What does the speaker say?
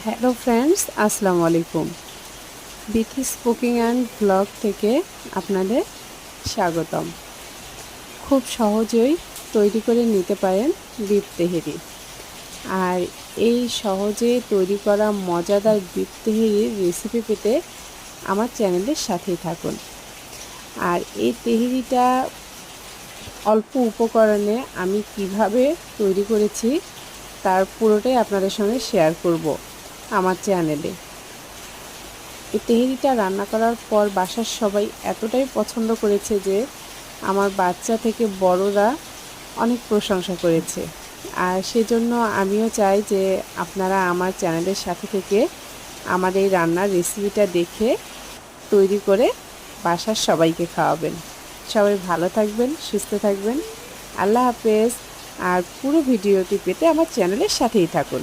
Hello friends, আসসালামু আলাইকুম। Bithi's cooking and blog থেকে আপনাদের স্বাগতম। খুব সহজেই তৈরি করে নিতে পারেন বিফ তেহেরি। আর এই সহজে তৈরি করা মজাদার বিফ তেহেরির রেসিপি পেতে আমার চ্যানেলের সাথেই থাকুন। আর এই তেহেরিটা অল্প উপকরণে আমি কিভাবে তৈরি করেছি তার পুরোটাই আপনাদের সঙ্গে শেয়ার করব আমার চ্যানেলে। এই তেহেরিটা রান্না করার পর বাসার সবাই এতটাই পছন্দ করেছে যে আমার বাচ্চা থেকে বড়রা অনেক প্রশংসা করেছে। আর সেজন্য আমিও চাই যে আপনারা আমার চ্যানেলের সাথে থেকে আমার এই রান্নার রেসিপিটা দেখে তৈরি করে বাসার সবাইকে খাওয়াবেন। সবাই ভালো থাকবেন, সুস্থ থাকবেন। আল্লাহ হাফেজ। আর পুরো ভিডিওটি পেতে আমার চ্যানেলের সাথেই থাকুন।